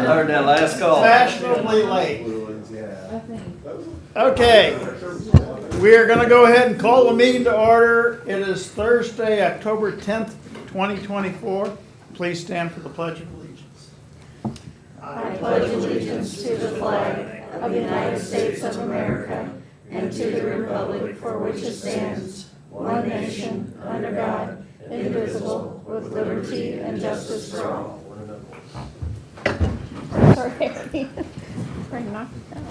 learned that last call. Fashionably late. Blue ones, yeah. Okay, we are gonna go ahead and call the meeting to order. It is Thursday, October 10th, 2024. Please stand for the Pledge of Allegiance. I pledge allegiance to the flag of the United States of America and to the republic for which it stands, one nation, under God, indivisible, with liberty and justice for all. Sorry. We're knocked out.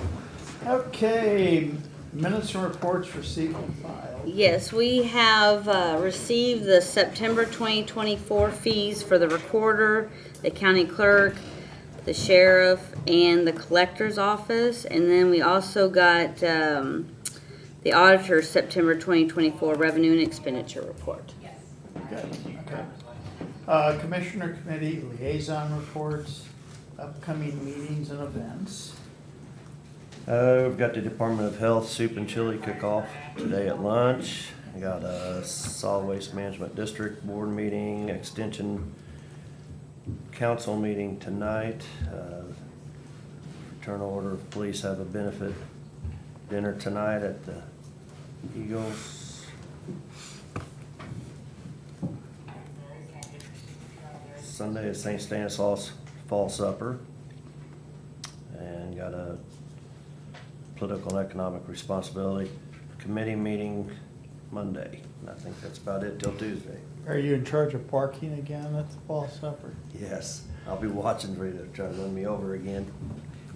Okay, minutes and reports received and filed. Yes, we have received the September 2024 fees for the recorder, the county clerk, the sheriff, and the collector's office. And then we also got the auditor's September 2024 revenue and expenditure report. Okay. Commissioner Committee liaison reports, upcoming meetings and events. We've got the Department of Health Soup and Chili Cook-Off today at lunch. We got a Solid Waste Management District Board meeting, Extension Council meeting tonight. Fraternal Order of Police have a benefit dinner tonight at the Eagles. Sunday is St. Stanislaus Fall Supper. And got a Political and Economic Responsibility Committee meeting Monday. And I think that's about it till Tuesday. Are you in charge of parking again at the fall supper? Yes, I'll be watching for you to try to run me over again.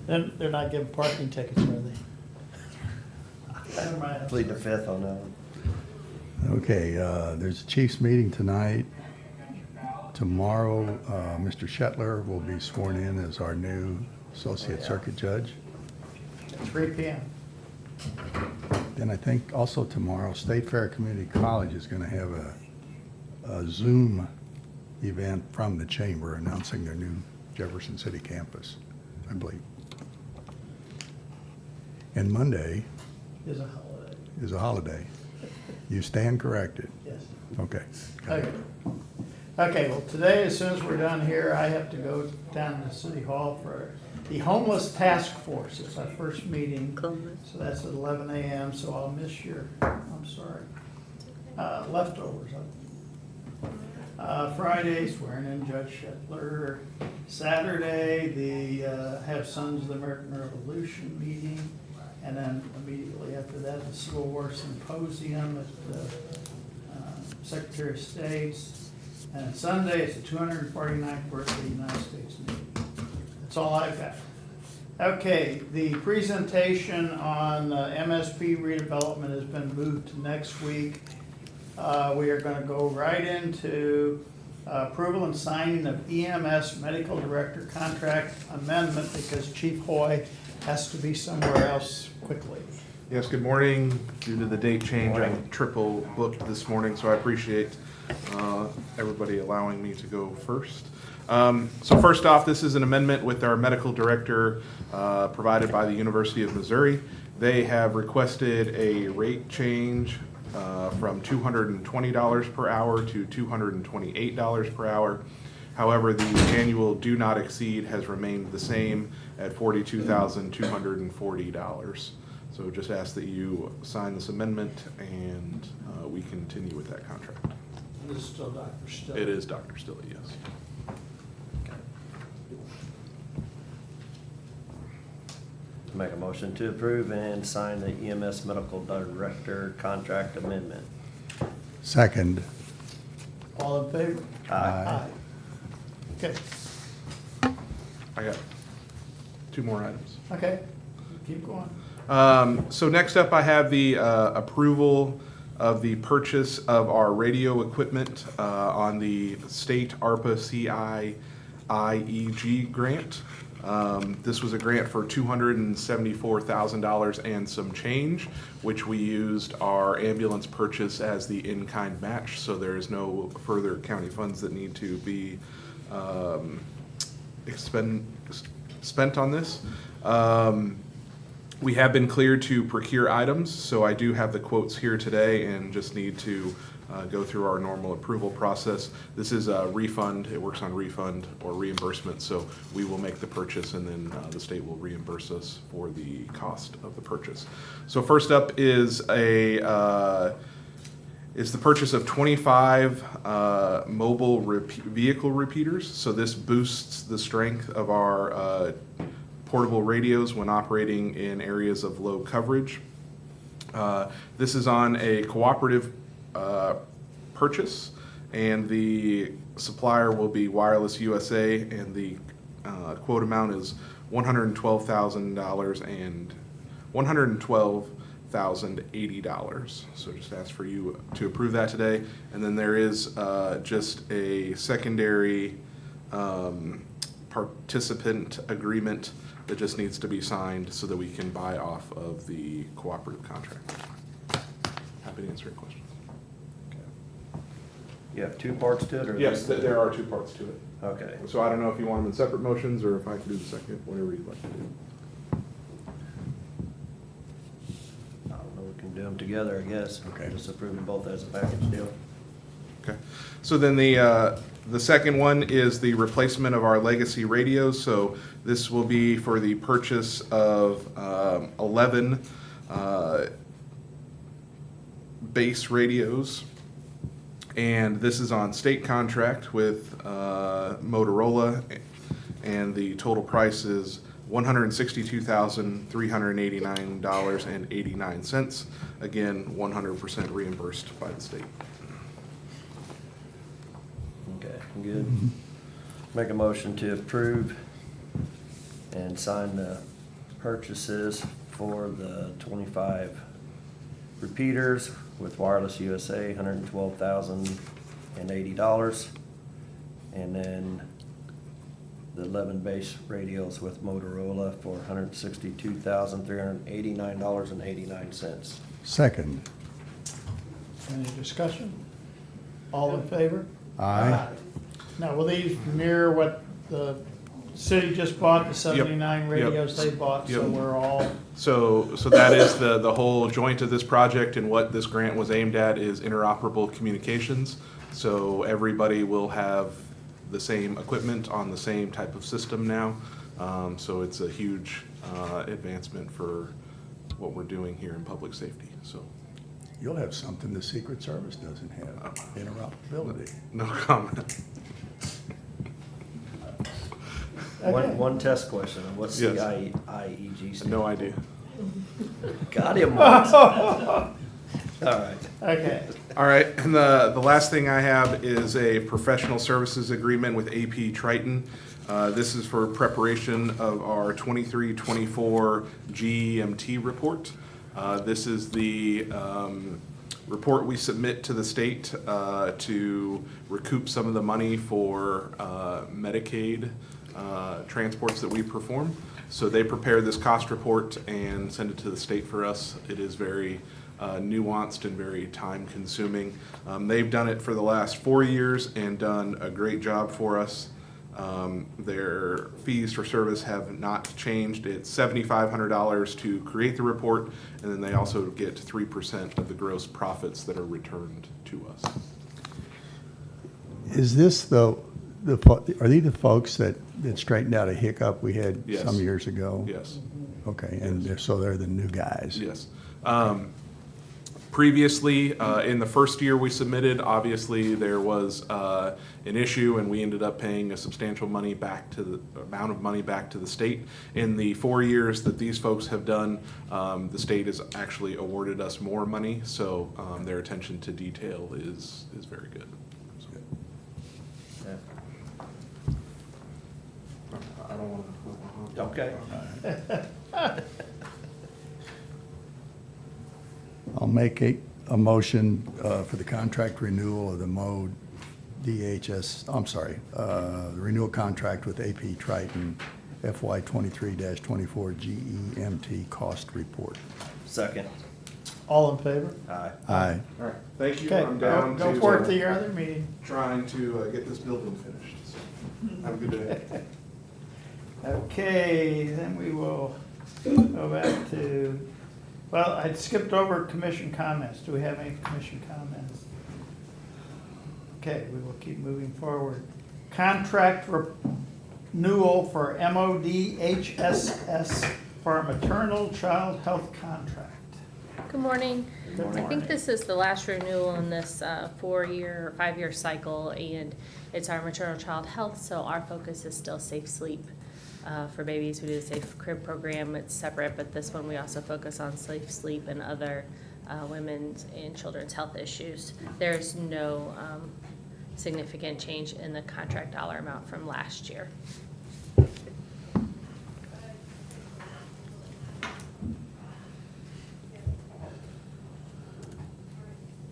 Then they're not giving parking tickets, are they? Never mind. Plead the fifth on that one. Okay, there's a Chiefs meeting tonight. Tomorrow, Mr. Shetler will be sworn in as our new Associate Circuit Judge. At 3 p.m. Then I think also tomorrow, State Fair Community College is going to have a Zoom event from the chamber announcing their new Jefferson City campus, I believe. And Monday Is a holiday. is a holiday. You stand corrected. Yes. Okay. Okay. Okay, well, today, as soon as we're done here, I have to go down to City Hall for the Homeless Task Force. It's our first meeting. So that's at 11 a.m., so I'll miss your, I'm sorry, leftovers. Friday, swearing in Judge Shetler. Saturday, the have Sons of the American Revolution meeting. And then immediately after that, the Civil War Symposium at the Secretary of State's. And Sunday, it's the 249th birthday of the United States Navy. That's all I've got. Okay, the presentation on MSP redevelopment has been moved to next week. We are going to go right into approval and signing of EMS Medical Director Contract Amendment because Chief Hoy has to be somewhere else quickly. Yes, good morning. Due to the date change, I'm triple booked this morning, so I appreciate everybody allowing me to go first. So first off, this is an amendment with our medical director provided by the University of Missouri. They have requested a rate change from $220 per hour to $228 per hour. However, the annual do not exceed has remained the same at $42,240. So just ask that you sign this amendment and we continue with that contract. This is still Dr. Still. It is Dr. Stilley, yes. Make a motion to approve and sign the EMS Medical Director Contract Amendment. Second. All in favor? Aye. Okay, I got two more items. okay, keep going. So next up, I have the approval of the purchase of our radio equipment on the state ARPA CIIEG grant. This was a grant for $274,000 and some change, which we used our ambulance purchase as the in-kind match, so there is no further county funds that need to be spent on this. We have been cleared to procure items, so I do have the quotes here today and just need to go through our normal approval process. This is a refund. It works on refund or reimbursement, so we will make the purchase and then the state will reimburse us for the cost of the purchase. So first up is the purchase of 25 mobile vehicle repeaters. So this boosts the strength of our portable radios when operating in areas of low coverage. This is on a cooperative purchase, and the supplier will be Wireless USA, and the quote amount is $112,000 and $112,080. So just ask for you to approve that today. And then there is just a secondary participant agreement that just needs to be signed so that we can buy off of the cooperative contract. Happy to answer your questions. You have two parts to it, or? Yes, there are two parts to it. Okay. So I don't know if you want them in separate motions or if I can do the second, whatever you'd like to do. I don't know, we can do them together, I guess. Okay. Just approve them both as a package deal. Okay. So then the second one is the replacement of our legacy radios. So this will be for the purchase of 11 base radios. And this is on state contract with Motorola, and the total price is $162,389.89. Again, 100% reimbursed by the state. Okay, good. Make a motion to approve and sign the purchases for the 25 repeaters with Wireless USA, $112,080. And then the 11 base radios with Motorola for $162,389.89. Second. Any discussion? All in favor? Aye. Now, will these mirror what the city just bought, the 79 radios they bought, so Yep. we're all, So that is the whole joint of this project, and what this grant was aimed at is interoperable communications. So everybody will have the same equipment on the same type of system now. So it's a huge advancement for what we're doing here in public safety, so. You'll have something the Secret Service doesn't have, interoperability. No comment. Okay. One test question, what's the Yes. IEG stand? No idea. Got him once. All right. okay. All right, and the last thing I have is a professional services agreement with AP Triton. This is for preparation of our 23-24 GEMT report. This is the report we submit to the state to recoup some of the money for Medicaid transports that we perform. So they prepare this cost report and send it to the state for us. It is very nuanced and very time consuming. They've done it for the last 4 years and done a great job for us. Their fees for service have not changed. It's $7,500 to create the report, and then they also get 3% of the gross profits that are returned to us. Is this are these the folks that straightened out a hiccup we had Yes. some years ago? Yes. Okay, and so they're the new guys? Yes. Previously, in the first year we submitted, obviously there was an issue, and we ended up paying a substantial amount of money back to the state. In the 4 years that these folks have done, the state has actually awarded us more money, so their attention to detail is very good. So, Yeah. I don't want to. Okay. I'll make a motion for the contract renewal of the mode the renewal contract with AP Triton FY 23-24 GEMT cost report. Second. All in favor? Aye. Aye. All right, thank you. Okay, I'm down go to forth to your other meeting. trying to get this building finished. So, have a good day. Okay, then we will go back to, well, I skipped over commission comments. Do we have any commission comments? Okay, we will keep moving forward. Contract renewal for MODHSS for a maternal child health contract. Good morning. Good I think morning. this is the last renewal in this 4-year or 5-year cycle, and it's our maternal child health, so our focus is still safe sleep for babies. We do the Safe Crib program, it's separate, but this one we also focus on safe sleep and other women's and children's health issues. There's no significant change in the contract dollar amount from last year.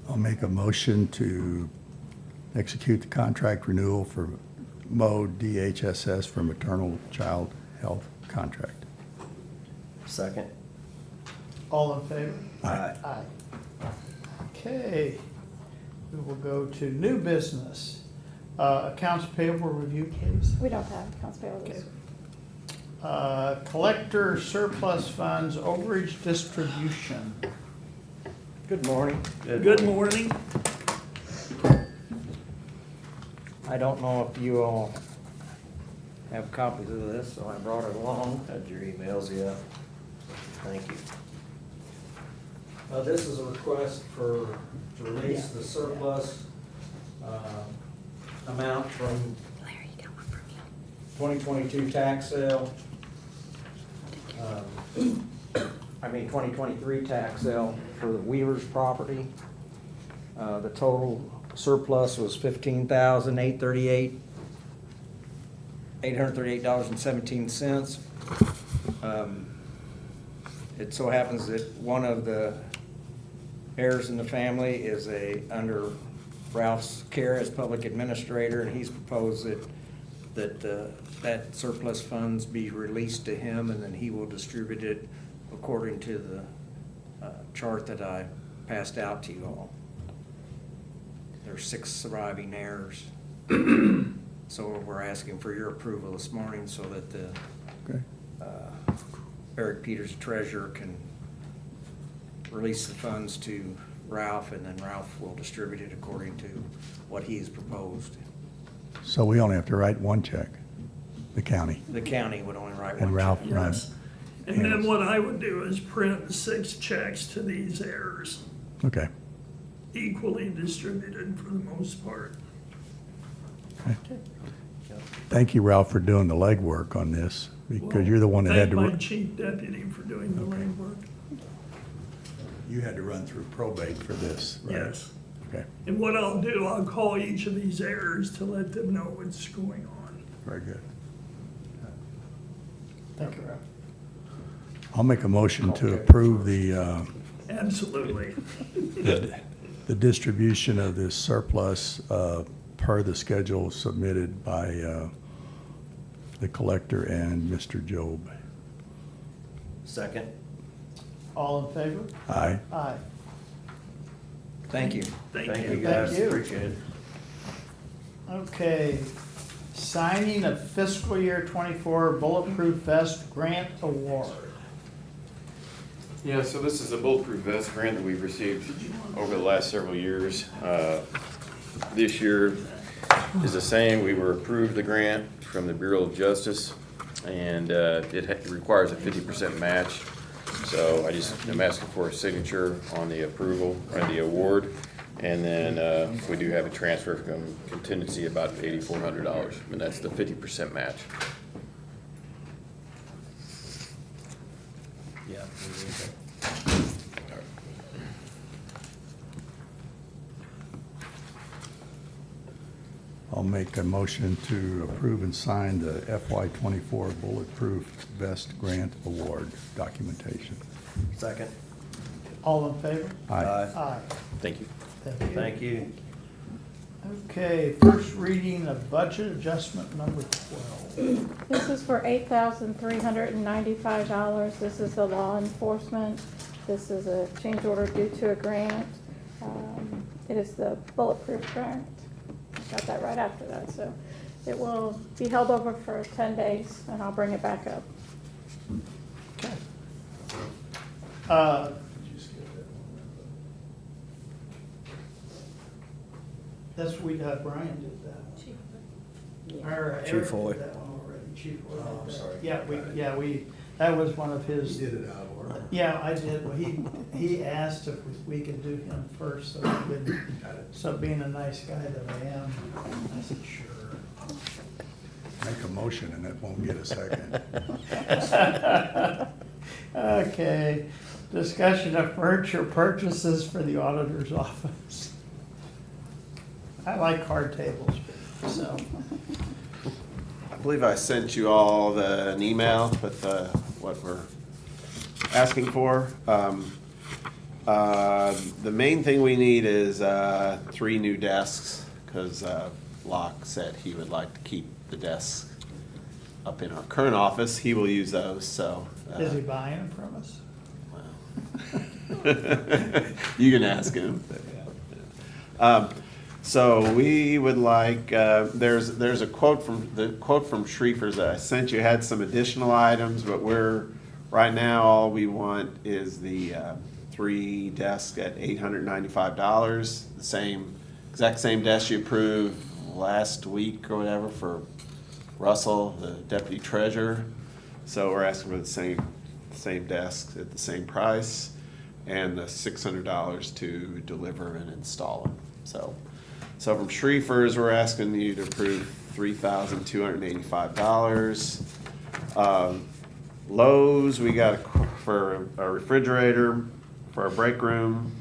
I'll make a motion to execute the contract renewal for MODHSS for maternal child health contract. Second. All in favor? Aye. Aye. Okay, we will go to new business. Accounts payable review, please. We don't have accounts payable this week. Collector surplus funds overage distribution. Good morning. Good morning. I don't know if you all have copies of this, so I brought it along. Had your emails, yeah. Thank you. This is a request to release the surplus amount from Larry, you got one from you. 2022 tax sale. 2023 tax sale for the Weaver's property. The total surplus was $838.17. It so happens that one of the heirs in the family is under Ralph's care as public administrator, and he's proposed that surplus funds be released to him, and then he will distribute it according to the chart that I passed out to you all. There are 6 surviving heirs. So we're asking for your approval this morning so that the Okay. Eric Peters, treasurer, can release the funds to Ralph, and then Ralph will distribute it according to what he's proposed. So we only have to write one check, the county, The county would only write one and Ralph check. runs. And then what I would do is print 6 checks to these heirs, Okay. equally distributed for the most part. Thank you, Ralph, for doing the legwork on this, because you're the one that had to, Thank my chief deputy for doing the legwork. you had to run through probate for this, right? Yes. Okay, And what I'll do, I'll call each of these heirs to let them know what's going on. very good. Thank you, Ralph. I'll make a motion to approve the Absolutely. distribution of this surplus per the schedule submitted by the collector and Mr. Job. Second. All in favor? Aye. Aye. Thank you. Thank Thank you, you. guys. Thank you. Appreciate it. Okay, signing of fiscal year 24 Bulletproof Vest Grant Award. Yeah, so this is a Bulletproof Vest grant that we've received over the last several years. This year is the same. We were approved the grant from the Bureau of Justice, and it requires a 50% match. So I'm asking for a signature on the approval or the award. And then we do have a transfer from contingency about $8,400, and that's the 50% match. Yeah. I'll make a motion to approve and sign the FY '24 Bulletproof Vest Grant Award documentation. Second. All in favor? Aye. Aye. Thank you. Thank you. Thank you. Okay, first reading of budget adjustment number 12. This is for $8,395. This is the law enforcement. This is a change order due to a grant. It is the Bulletproof grant. Got that right after that, so it will be held over for 10 days, and I'll bring it back up. Okay. That's, Brian did that one. Or Eric Chief Hoy. did that one already, Chief Hoy. Oh, I'm did that. sorry. Yeah, that was one of his. You did it out of order. Yeah, I did. Well, he asked if we could do him first, so I could, so being a nice guy that I am, I said, sure. Make a motion and it won't get a second. Okay, discussion of furniture purchases for the auditor's office. I like hard tables, so. I believe I sent you all an email with what we're asking for. The main thing we need is 3 new desks, because Locke said he would like to keep the desks up in our current office. He will use those, so. Is he buying them from us? Well, you can ask him. So we would like, there's a quote from Schrieffer's that I sent you, had some additional items, but right now, all we want is the 3 desks at $895, exact same desk you approved last week or whatever for Russell, the deputy treasurer. So we're asking for the same desks at the same price, and the $600 to deliver and install them. So from Schrieffer's, we're asking you to approve $3,285. Lowe's, we got for a refrigerator for our break room.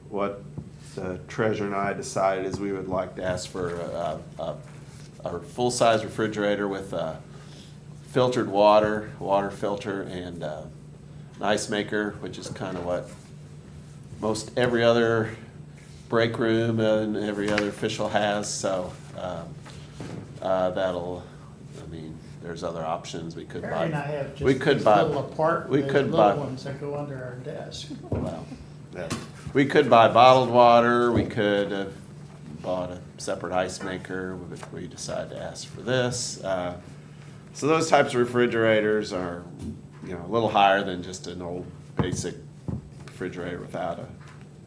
What the treasurer and I decided is we would like to ask for a full-size refrigerator with filtered water filter, and an ice maker, which is kind of what most every other break room and every other official has. So there's other options we could Barry buy. and I have just We could these buy. little apart, We these could little buy. ones that go under our desk. Well, yeah. We could buy bottled water. We could have bought a separate ice maker. We decided to ask for this. So those types of refrigerators are, a little higher than just an old basic refrigerator without a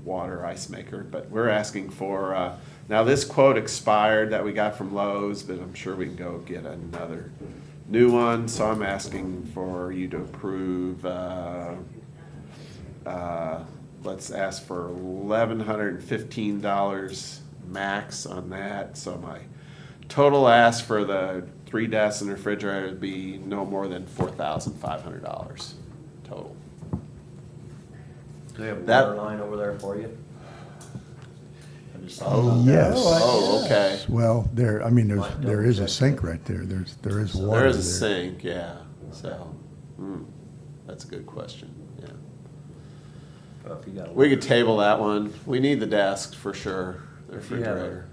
water ice maker. But we're asking for, now this quote expired that we got from Lowe's, but I'm sure we can go get another new one. So I'm asking for you to approve, let's ask for $1,115 max on that. So my total ask for the 3 desks and refrigerator would be no more than $4,500 total. Do they have a That- water line over there for you? I just saw Oh, about that. yes. Oh, okay. Well, there is a sink right there. There is So water there is a there. sink, yeah. So, that's a good question, yeah. Well, if you got a We could water- table that one. We need the desk for sure, the If you have a- refrigerator.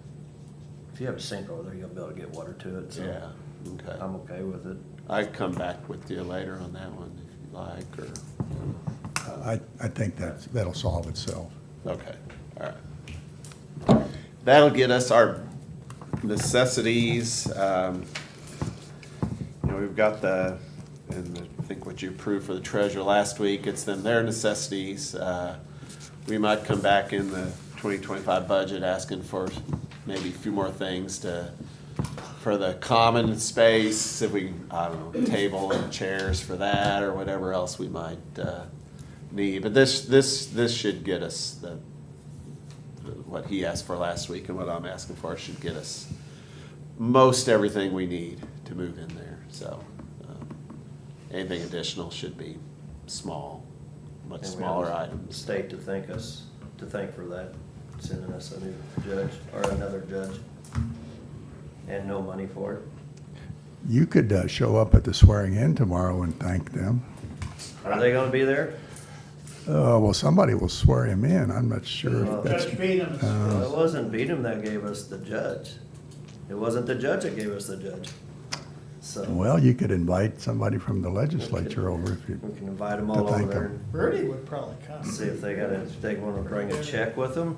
If you have a sink over there, you'll be able to get water to it, so Yeah, okay. I'm okay with it. I can come back with you later on that one if you like, or, I think that'll solve itself. okay, all right. That'll get us our necessities. We've got I think what you approved for the treasurer last week, it's then their necessities. We might come back in the 2025 budget asking for maybe a few more things for the common space, if we, I don't know, table and chairs for that, or whatever else we might need. But this should get us what he asked for last week and what I'm asking for should get us most everything we need to move in there. So anything additional should be small, much And we smaller have the items. state to thank for that, sending us a new judge, or another judge, and no money for it. You could show up at the swearing in tomorrow and thank them. Are they gonna be there? Well, somebody will swear him in. I'm not sure if that's. Judge Beadham is. Well, it wasn't Beadham that gave us the judge. It wasn't the judge that gave us the judge. So, Well, you could invite somebody from the legislature over if you. we can invite them to all over thank there them. Rudy would probably come. and see if they wanna bring a check with them.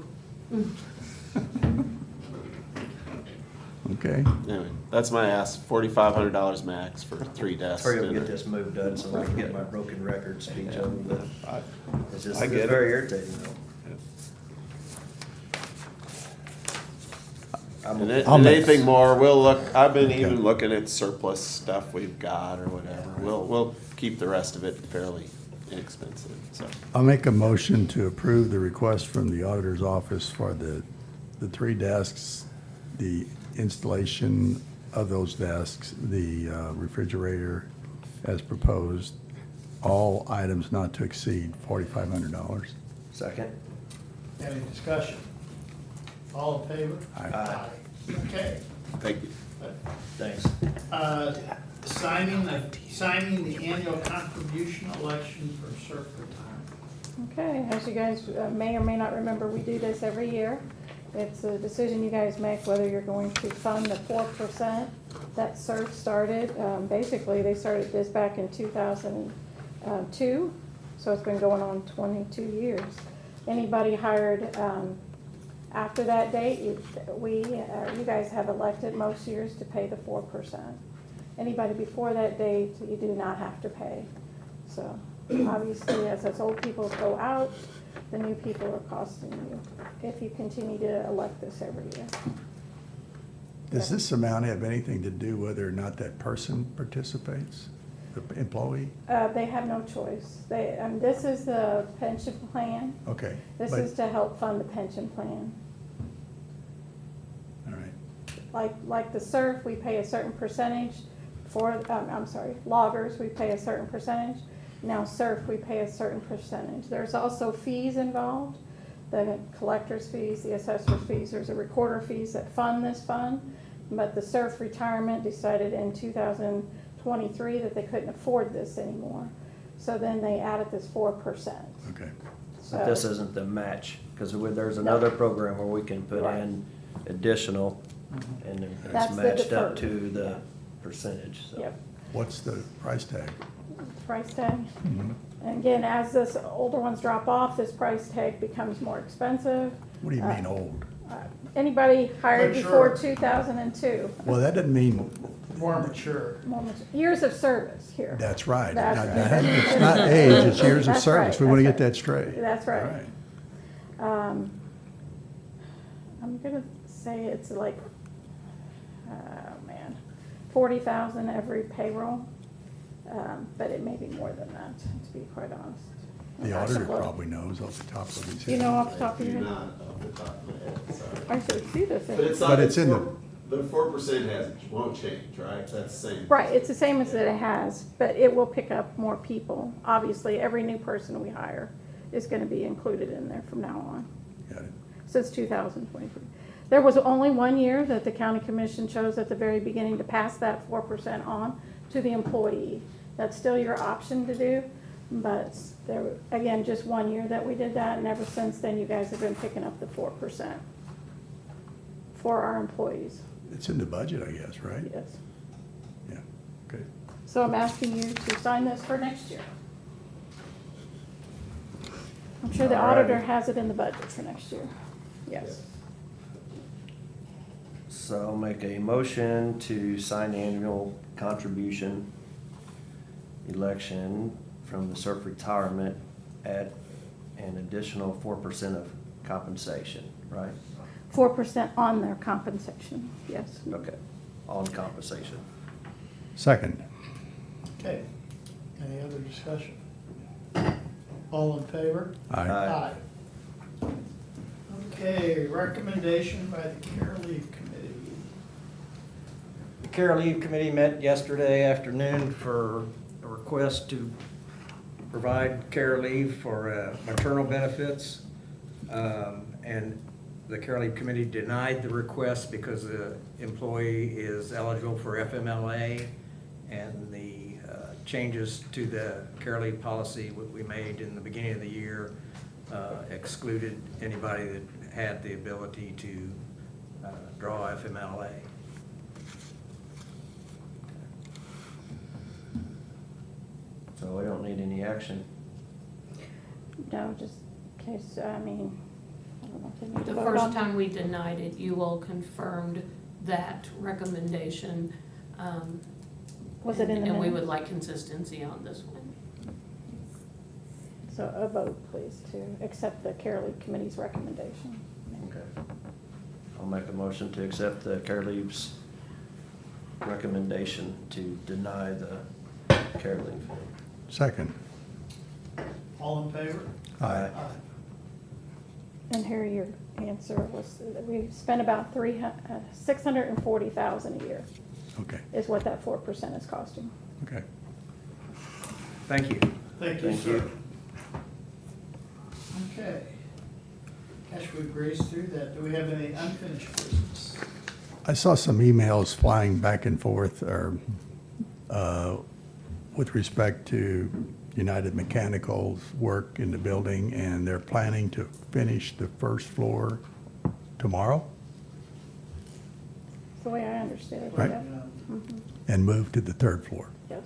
Okay. Anyway, that's my ask, $4,500 max for 3 desks. Hurry up and get this moved done so I can get my broken record speech over, but it's just, I it's get it. very irritating though. And I'll and mix. anything more, we'll look, I've been Okay. even looking at surplus stuff we've got or whatever. We'll keep the rest of it fairly inexpensive, so. I'll make a motion to approve the request from the auditor's office for the 3 desks, the installation of those desks, the refrigerator as proposed, all items not to exceed $4,500. Second? Any discussion? All in favor? Aye. Okay. Thank you. Thanks. Signing the annual contribution election for CERF retirement. Okay, as you guys may or may not remember, we do this every year. It's a decision you guys make whether you're going to fund the 4% that CERF started. Basically, they started this back in 2002, so it's been going on 22 years. Anybody hired after that date, you guys have elected most years to pay the 4%. Anybody before that date, you do not have to pay. So obviously, as those old people go out, the new people are costing you if you continue to elect this every year. Does this amount have anything to do whether or not that person participates, the employee? They have no choice. This is the pension plan. Okay. This but- is to help fund the pension plan. All right. Like the CERF, we pay a certain percentage loggers, we pay a certain percentage. Now CERF, we pay a certain percentage. There's also fees involved, the collector's fees, the assessor's fees, there's a recorder fees that fund this fund. But the CERF retirement decided in 2023 that they couldn't afford this anymore. So then they added this 4%. Okay. But this isn't the match, because there's another program where we can put Right. in additional, and That's it's the matched up deferred. to the percentage, so. Yep, What's the price tag? price tag. And again, as this older ones drop off, this price tag becomes more expensive. What do you mean old? Anybody hired Mature. before 2002, Well, that doesn't mean, More mature. years of service here. that's right. That's Not- right. It's not age, it's years of That's service. right, We want to that's get right. that straight. That's right. All right. I'm gonna say it's like, 40,000 every payroll, but it may be more than that, to be quite honest. The auditor probably knows off the top of his head. You know off the top of your head? Not off the top of my head, sorry. I should see this. But it's But not, it's in the- the 4% won't change, right? That's the same. Right, it's the same as that it has, but it will pick up more people. Obviously, every new person we hire is gonna be included in there from now on, Got it. since 2023. There was only 1 year that the county commission chose at the very beginning to pass that 4% on to the employee. That's still your option to do, but there, again, just 1 year that we did that, and ever since then, you guys have been picking up the 4% for our employees, It's in the budget, I guess, right? yes. Yeah, okay. So I'm asking you to sign this for next year. I'm sure the auditor Alrighty. has it in the budget for next year, yes. So I'll make a motion to sign the annual contribution election from the CERF retirement at an additional 4% of compensation, right? 4% on their compensation, yes. Okay, on compensation. Second. Okay. Any other discussion? All in favor? Aye. Aye. Okay, recommendation by the Care Leave Committee. The Care Leave Committee met yesterday afternoon for a request to provide care leave for maternal benefits. And the Care Leave Committee denied the request because the employee is eligible for FMLA, and the changes to the care leave policy we made in the beginning of the year excluded anybody that had the ability to draw FMLA. So we don't need any action. No, just in case, I mean, I don't know if they need to The vote first on time we denied it, you all confirmed that recommendation. Was it in the And we minutes? would like consistency on this one. So a vote, please, to accept the Care Leave Committee's recommendation. Okay. I'll make a motion to accept the care leave's recommendation to deny the care leave. Second. All in favor? Aye. And Harry, your answer was, that we spend about 640,000 a year Okay, is what that 4% is costing. okay. Thank you. Thank you, Thank sir. you. Okay. Gosh, we grazed through that. Do we have any unfinished business? I saw some emails flying back and forth or, with respect to United Mechanical's work in the building, and they're planning to finish the first floor tomorrow That's the way I understood it. Right. Yeah. Yeah. and move to the third floor. Yes.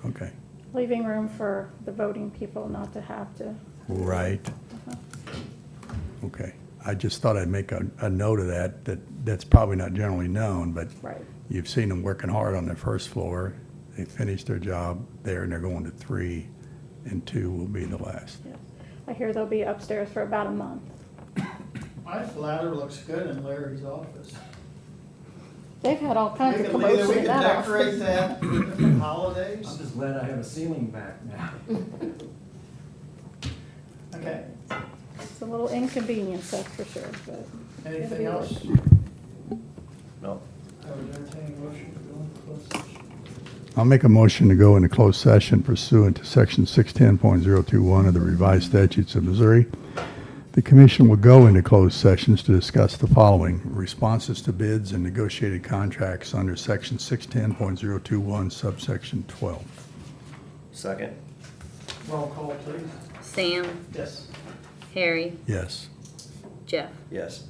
Okay, Leaving room for the voting people not to have to. right. Okay. I just thought I'd make a note of that, that's probably not generally known, but Right. you've seen them working hard on the first floor. They finished their job there, and they're going to 3, and 2 will be the last. Yes. I hear they'll be upstairs for about a month. My ladder looks good in Larry's office. They've had all kinds of Either commotion we in can that decorate office. that for different holidays. I'm just glad I have a ceiling back now. Okay. It's a little inconvenience, that's for sure, but. Anything else? No. I would entertain a motion to go into closed session. I'll make a motion to go into closed session pursuant to Section 610.021 of the revised statutes of Missouri. The commission will go into closed sessions to discuss the following: responses to bids and negotiated contracts under Section 610.021, subsection 12. Second? Roll call, please. Sam, Yes. Harry, Yes. Jeff. Yes.